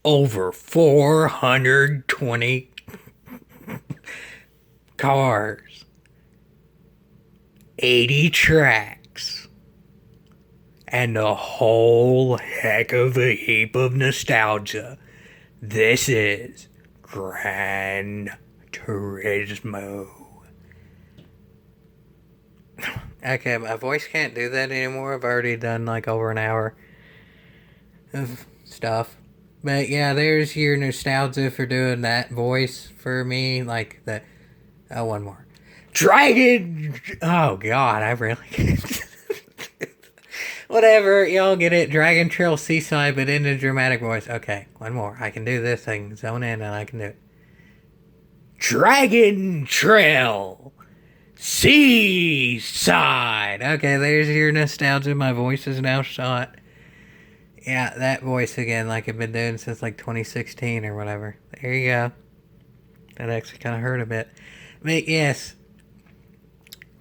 over 420 cars, 80 tracks, and a whole heck of a heap of nostalgia. This is Gran Turismo. Okay, my voice can't do that anymore. I've already done like over an hour of stuff. But yeah, there's your nostalgia for doing that voice for me. Like that. Oh, one more. Dragon! Oh, God, I really can't. Whatever, y'all get it. Dragon Trail Seaside, but in a dramatic voice. Okay, one more. I can do this. I can zone in and I can do it. Dragon Trail Seaside. Okay, there's your nostalgia. My voice is now shot. Yeah, that voice again, like I've been doing since like 2016 or whatever. There you go. That actually kind of hurt a bit. But yes,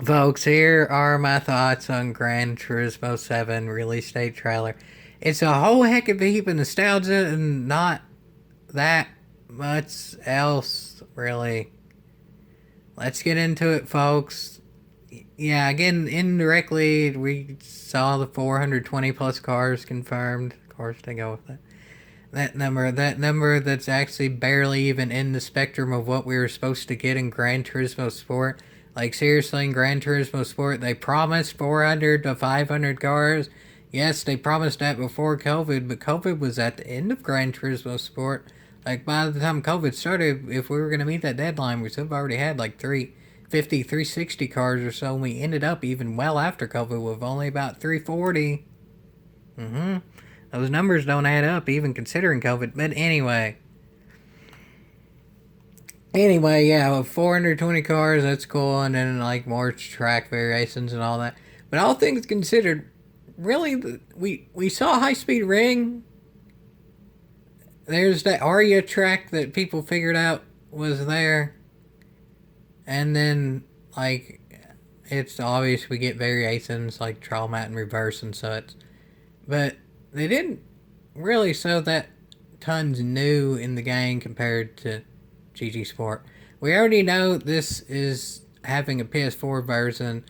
folks, here are my thoughts on Gran Turismo 7 release date trailer. It's a whole heck of a heap of nostalgia and not that much else, really. Let's get into it, folks. Yeah, again, indirectly, we saw the 420 plus cars confirmed. Of course, they go with that. That number that's actually barely even in the spectrum of what we were supposed to get in Gran Turismo Sport. Like, seriously, in Gran Turismo Sport, they promised 400 to 500 cars. Yes, they promised that before COVID, but COVID was at the end of Gran Turismo Sport. Like, by the time COVID started, if we were going to meet that deadline, we should have already had like 350, 360 cars or so, and we ended up even well after COVID with only about 340. Those numbers don't add up, even considering COVID. But anyway, yeah, with 420 cars, that's cool, and then like more track variations and all that. But all things considered, really, we saw High Speed Ring. There's that Aria track that people figured out was there, and then like it's obvious we get variations like trial mat and reverse and such, but they didn't really show that tons new in the game compared to GT Sport. We already know this is having a PS4 version,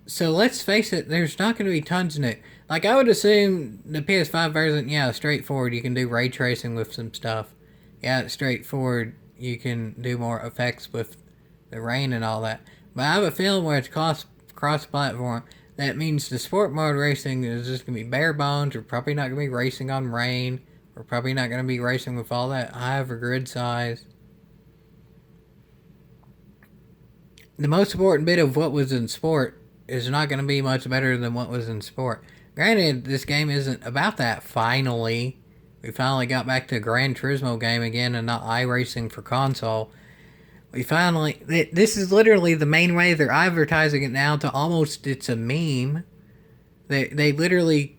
so let's face it, there's not going to be tons new. Like, I would assume the PS5 version, yeah, straightforward. You can do ray tracing with some stuff. Yeah, it's straightforward. You can do more effects with the rain and all that. But I have a feeling where it's cross-platform, that means the sport mode racing is just going to be bare bones. We're probably not going to be racing on rain. We're probably not going to be racing with all that high of a grid size. The most important bit of what was in sport is not going to be much better than what was in sport. Granted, this game isn't about that, finally. We finally got back to a Gran Turismo game again and not iRacing for console. This is literally the main way they're advertising it now to almost, it's a meme. They literally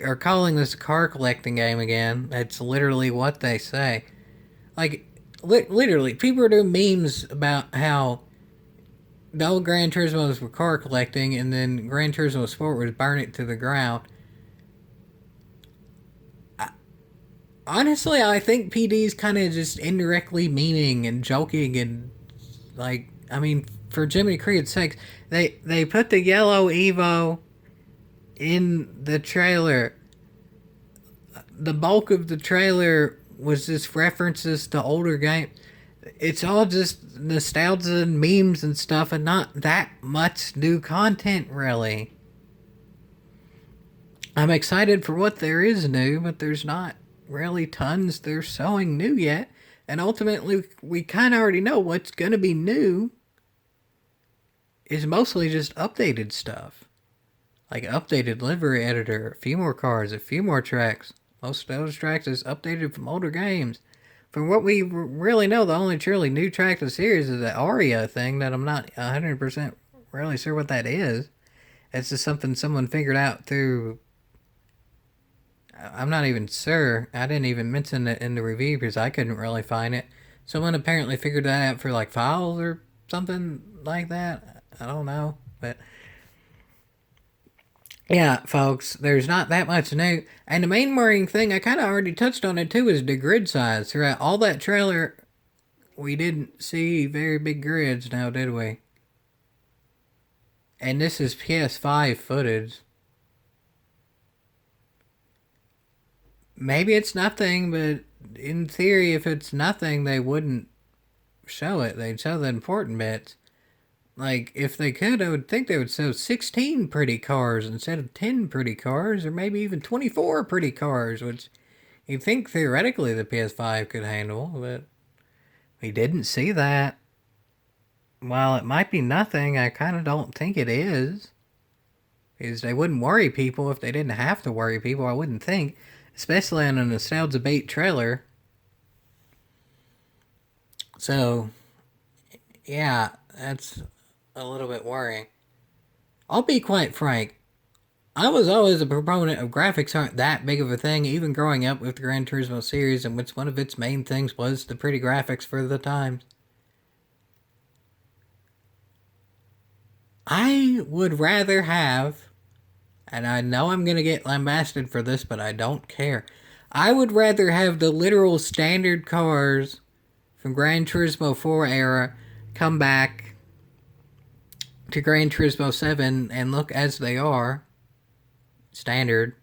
are calling this a car collecting game again. That's literally what they say. Like, literally, people are doing memes about how the old Gran Turismos were car collecting, and then Gran Turismo Sport was burn it to the ground. Honestly, I think PD's kind of just indirectly memeing and joking, and like, I mean, for Jiminy Creed's sakes, they put the yellow Evo in the trailer. The bulk of the trailer was just references to older games. It's all just nostalgia and memes and stuff, and not that much new content, really. I'm excited for what there is new, but there's not really tons they're showing new yet. And ultimately, we kind of already know what's going to be new is mostly just updated stuff. Like updated livery editor, a few more cars, a few more tracks. Most of those tracks is updated from older games. From what we really know, the only truly new track of the series is the Aria thing that I'm not 100% really sure what that is. It's just something someone figured out through... I'm not even sure. I didn't even mention it in the review because I couldn't really find it. Someone apparently figured that out for like files or something like that. I don't know. But Yeah, folks, there's not that much new. And the main worrying thing, I kind of already touched on it too, is the grid size. Throughout all that trailer, we didn't see very big grids now, did we? And this is PS5 footage. Maybe it's nothing, but in theory, if it's nothing, they wouldn't show it. They'd show the important bits. Like, if they could, I would think they would show 16 pretty cars instead of 10 pretty cars, or maybe even 24 pretty cars, which you'd think theoretically the PS5 could handle, but we didn't see that. While it might be nothing, I kind of don't think it is. Because they wouldn't worry people if they didn't have to worry people, I wouldn't think. Especially on a nostalgia bait trailer. So, yeah, that's a little bit worrying. I'll be quite frank. I was always a proponent of graphics aren't that big of a thing, even growing up with the Gran Turismo series, in which one of its main things was the pretty graphics for the times. I would rather have, and I know I'm going to get lambasted for this, but I don't care. I would rather have the literal standard cars from Gran Turismo 4 era come back to Gran Turismo 7 and look as they are, standard,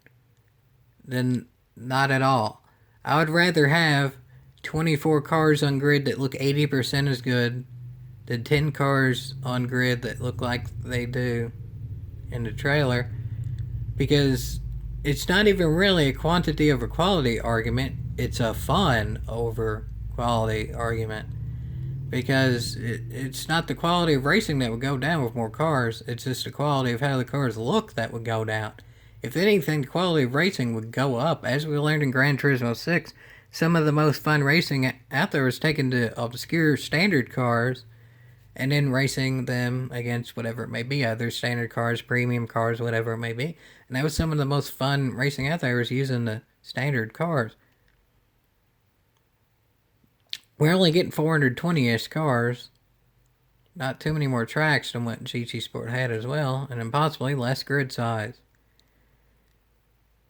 than not at all. I would rather have 24 cars on grid that look 80% as good than 10 cars on grid that look like they do in the trailer, because it's not even really a quantity over quality argument, it's a fun over quality argument. Because it's not the quality of racing that would go down with more cars, it's just the quality of how the cars look that would go down. If anything, the quality of racing would go up. As we learned in Gran Turismo 6, some of the most fun racing out there was taken to obscure standard cars and then racing them against whatever it may be, other standard cars, premium cars, whatever it may be. And that was some of the most fun racing out there, was using the standard cars. We're only getting 420-ish cars. Not too many more tracks than what GT Sport had as well, and then possibly less grid size.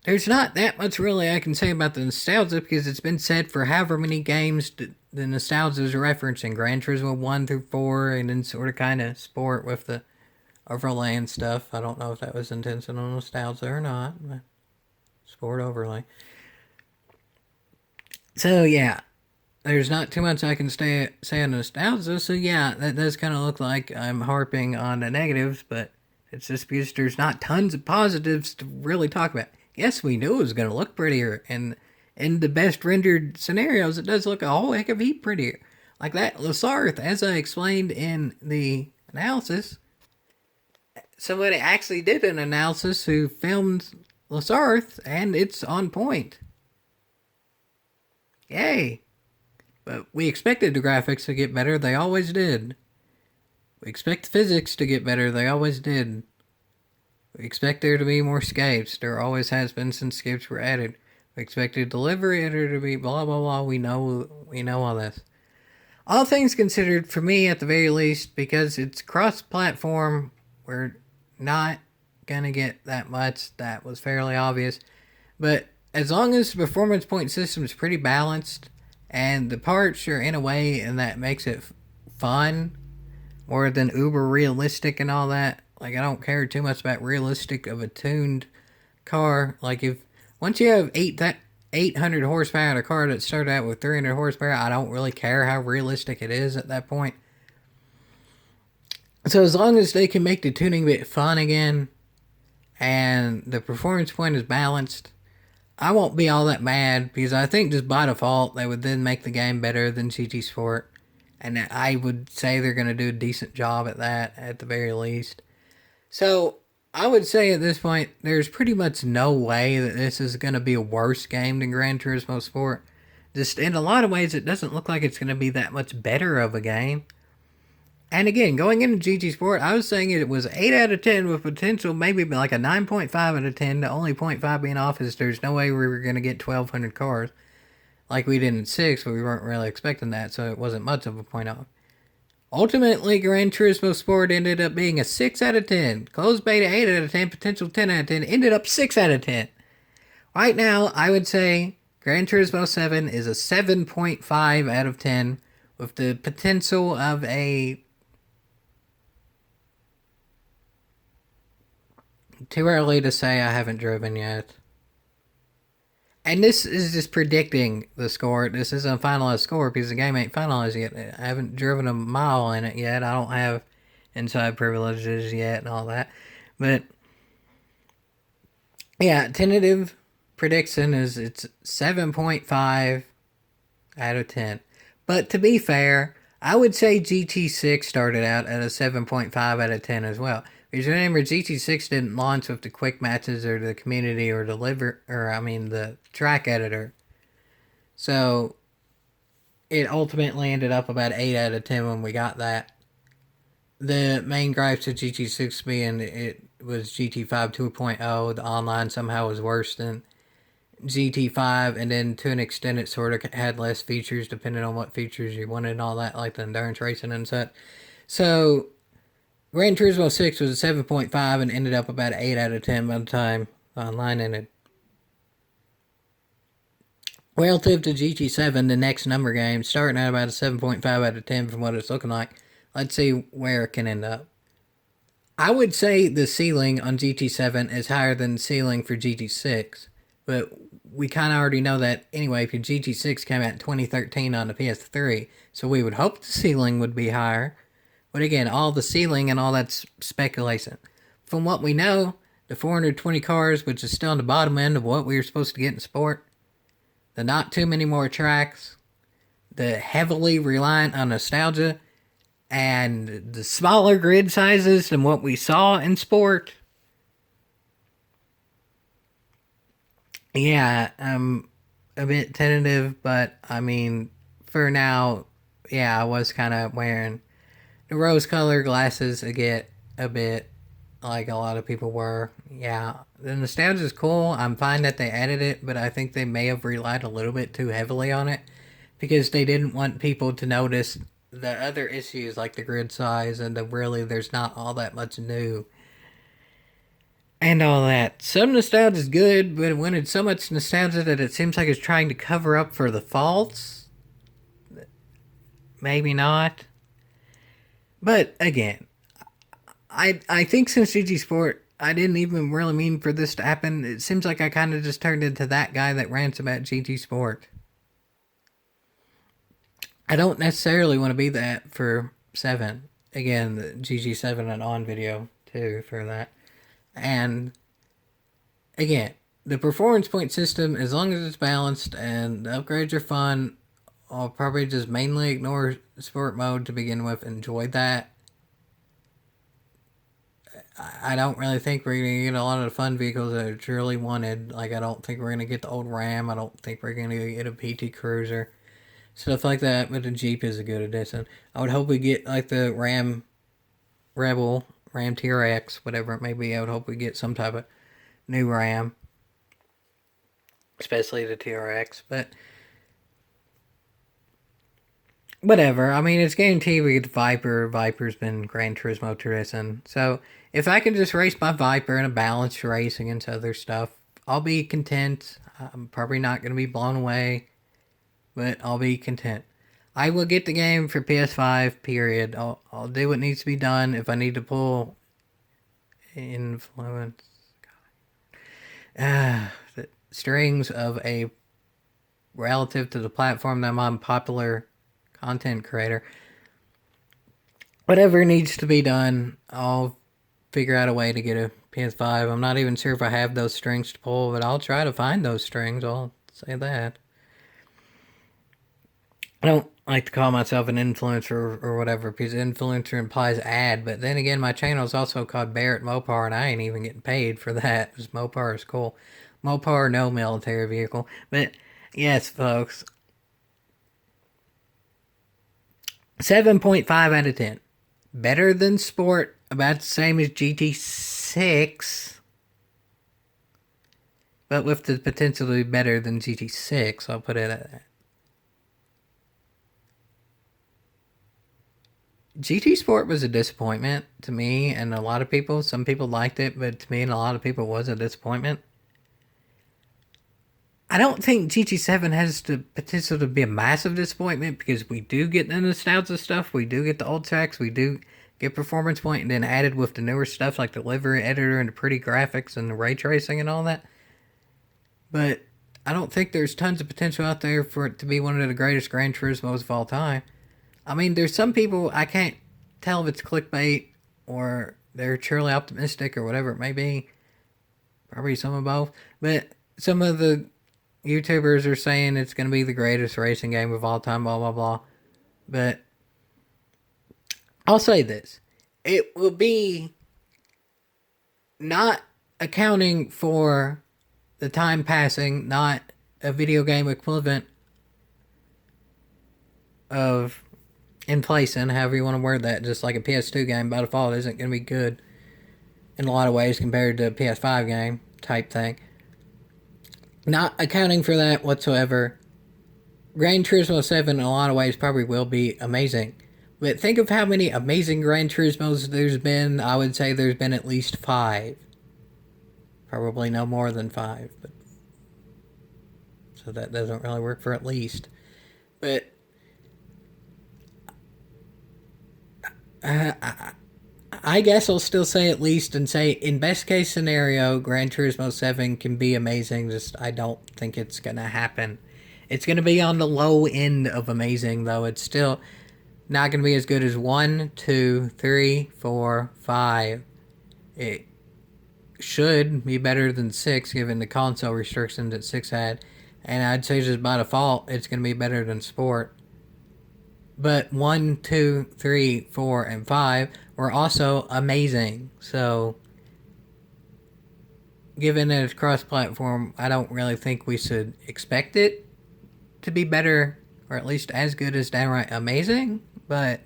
There's not that much really I can say about the nostalgia, because it's been said for however many games the nostalgia is referencing. Gran Turismo 1 through 4, and then sort of kind of Sport with the overlay and stuff. I don't know if that was intentional nostalgia or not, but Sport overlay. So yeah, there's not too much I can say on nostalgia. So yeah, that does kind of look like I'm harping on the negatives, but it's just because there's not tons of positives to really talk about. Yes, we knew it was going to look prettier, and in the best rendered scenarios, it does look a whole heck of a heap prettier. Like that Lasarth, as I explained in the analysis, somebody actually did an analysis who filmed Lasarth, and it's on point. Yay! But we expected the graphics to get better, they always did. We expect the physics to get better, they always did. We expect there to be more scapes. There always has been since scapes were added. We expected delivery editor to be blah blah blah. We know all this. All things considered, for me at the very least, because it's cross-platform, we're not gonna get that much. That was fairly obvious. But as long as the performance point system is pretty balanced, and the parts are in a way and that makes it fun, more than uber realistic and all that. Like, I don't care too much about realistic of a tuned car. Like, if once you have 800 horsepower in a car that started out with 300 horsepower, I don't really care how realistic it is at that point. So as long as they can make the tuning bit fun again, and the performance point is balanced, I won't be all that mad, because I think just by default they would then make the game better than GT Sport. And I would say they're going to do a decent job at that, at the very least. So, I would say at this point, there's pretty much no way that this is going to be a worse game than Gran Turismo Sport. Just in a lot of ways, it doesn't look like it's going to be that much better of a game. And again, going into GT Sport, I was saying it was 8 out of 10 with potential maybe like a 9.5 out of 10. The only 0.5 being off is there's no way we were going to get 1,200 cars like we did in 6, but we weren't really expecting that, so it wasn't much of a point off. Ultimately, Gran Turismo Sport ended up being a 6 out of 10. Closed beta 8 out of 10, potential 10 out of 10, ended up 6 out of 10. Right now, I would say Gran Turismo 7 is a 7.5 out of 10 with the potential of a... Too early to say, I haven't driven yet. And this is just predicting the score. This isn't a finalized score because the game ain't finalized yet. I haven't driven a mile in it yet. I don't have inside privileges yet and all that. But yeah, tentative prediction is it's 7.5 out of 10. But to be fair, I would say GT6 started out at a 7.5 out of 10 as well. Because remember, GT6 didn't launch with the quick matches or the community or the track editor. So it ultimately ended up about 8 out of 10 when we got that. The main gripes of GT6 being it was GT5 2.0. The online somehow was worse than GT5, and then to an extent it sort of had less features depending on what features you wanted and all that, like the endurance racing and such. So Gran Turismo 6 was a 7.5 and ended up about 8 out of 10 by the time the online ended. Relative to GT7, the next number game, starting at about a 7.5 out of 10 from what it's looking like. Let's see where it can end up. I would say the ceiling on GT7 is higher than the ceiling for GT6, but we kind of already know that anyway because GT6 came out in 2013 on the PS3, so we would hope the ceiling would be higher. But again, all the ceiling and all that's speculation. From what we know, the 420 cars, which is still on the bottom end of what we were supposed to get in sport, the not too many more tracks, the heavily reliant on nostalgia, and the smaller grid sizes than what we saw in sport. Yeah, I'm a bit tentative, but I mean, for now, yeah, I was kind of wearing the rose-colored glasses again a bit, like a lot of people were. Yeah, the nostalgia is cool. I'm fine that they added it, but I think they may have relied a little bit too heavily on it because they didn't want people to notice the other issues like the grid size and the really there's not all that much new and all that. Some nostalgia is good, but when it's so much nostalgia that it seems like it's trying to cover up for the faults, maybe not. But again, I think since GG Sport, I didn't even really mean for this to happen. It seems like I kind of just turned into that guy that rants about GG Sport. I don't necessarily want to be that for 7. Again, the GG7 and on video, too, for that. And, again, the performance point system, as long as it's balanced and the upgrades are fun, I'll probably just mainly ignore sport mode to begin with, enjoy that. I don't really think we're going to get a lot of the fun vehicles that are truly wanted. Like, I don't think we're going to get the old Ram. I don't think we're going to get a PT Cruiser. Stuff like that, but the Jeep is a good addition. I would hope we get, like, the Ram Rebel, Ram TRX, whatever it may be. I would hope we get some type of new Ram. Especially the TRX, but... whatever. I mean, it's guaranteed we get the Viper. Viper's been Gran Turismo tradition. So, if I can just race my Viper in a balanced race against other stuff, I'll be content. I'm probably not going to be blown away, but I'll be content. I will get the game for PS5, period. I'll do what needs to be done. If I need to pull influence... the strings of a relative to the platform that I'm on, popular content creator. Whatever needs to be done, I'll figure out a way to get a PS5. I'm not even sure if I have those strings to pull, but I'll try to find those strings. I'll say that. I don't like to call myself an influencer or whatever, because influencer implies ad, but then again, my channel is also called Barrett Mopar, and I ain't even getting paid for that, because Mopar is cool. Mopar, no military vehicle. But, yes, folks. 7.5 out of 10. Better than Sport, about the same as GT6, but with the potential to be better than GT6, I'll put it at that. GT Sport was a disappointment to me and a lot of people. Some people liked it, but to me and a lot of people it was a disappointment. I don't think GT7 has the potential to be a massive disappointment because we do get the nostalgia stuff, we do get the old tracks, we do get performance point, and then added with the newer stuff like the livery editor and the pretty graphics and the ray tracing and all that. But I don't think there's tons of potential out there for it to be one of the greatest Gran Turismos of all time. I mean, there's some people I can't tell if it's clickbait or they're truly optimistic or whatever it may be. Probably some of both. But some of the YouTubers are saying it's going to be the greatest racing game of all time, blah, blah, blah. But I'll say this. It will be not accounting for the time passing, not a video game equivalent of inflation, however you want to word that, just like a PS2 game by default isn't going to be good in a lot of ways compared to a PS5 game type thing. Not accounting for that whatsoever, Gran Turismo 7 in a lot of ways probably will be amazing. But think of how many amazing Gran Turismos there's been. I would say there's been at least 5. Probably no more than 5. But so that doesn't really work for at least. But I guess I'll still say at least and say in best case scenario, Gran Turismo 7 can be amazing. Just I don't think it's going to happen. It's going to be on the low end of amazing, though. It's still not going to be as good as 1, 2, 3, 4, 5. It should be better than 6, given the console restrictions that 6 had. And I'd say just by default, it's going to be better than Sport. But 1, 2, 3, 4, and 5 were also amazing. So, given that it's cross-platform, I don't really think we should expect it to be better, or at least as good as downright amazing. But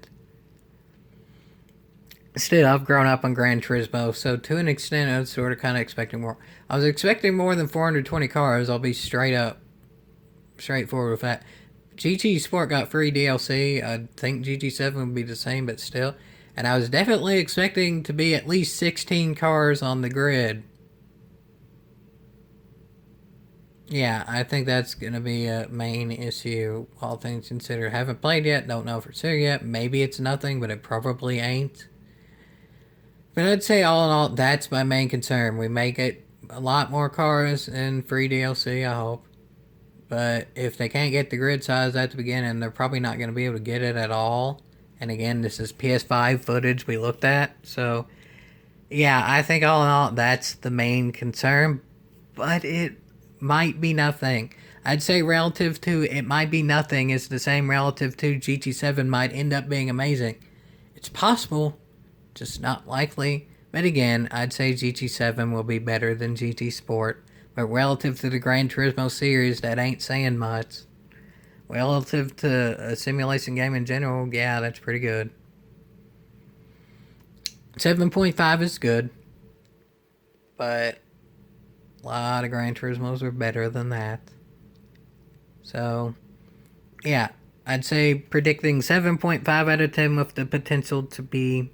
still, I've grown up on Gran Turismo, so to an extent, I was sort of kind of expecting more. I was expecting more than 420 cars. I'll be straightforward with that. GT Sport got free DLC. I think GT7 would be the same, but still. And I was definitely expecting to be at least 16 cars on the grid. Yeah, I think that's going to be a main issue, all things considered. Haven't played yet, don't know for sure yet. Maybe it's nothing, but it probably ain't. But I'd say all in all, that's my main concern. We may get a lot more cars and free DLC, I hope. But if they can't get the grid size at the beginning, they're probably not going to be able to get it at all. And again, this is PS5 footage we looked at. So, yeah, I think all in all, that's the main concern. But it might be nothing. I'd say relative to it might be nothing is the same relative to GT7 might end up being amazing. It's possible, just not likely. But again, I'd say GT7 will be better than GT Sport. But relative to the Gran Turismo series, that ain't saying much. Relative to a simulation game in general, yeah, that's pretty good. 7.5 is good. But a lot of Gran Turismos are better than that. So, yeah, I'd say predicting 7.5 out of 10 with the potential to be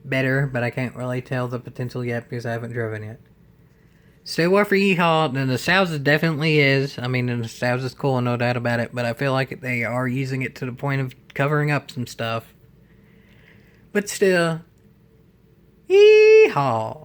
better, but I can't really tell the potential yet because I haven't driven yet. Stay War for Yeehaw, the nostalgia definitely is. I mean, the nostalgia's cool, no doubt about it, but I feel like they are using it to the point of covering up some stuff. But still, Yeehaw!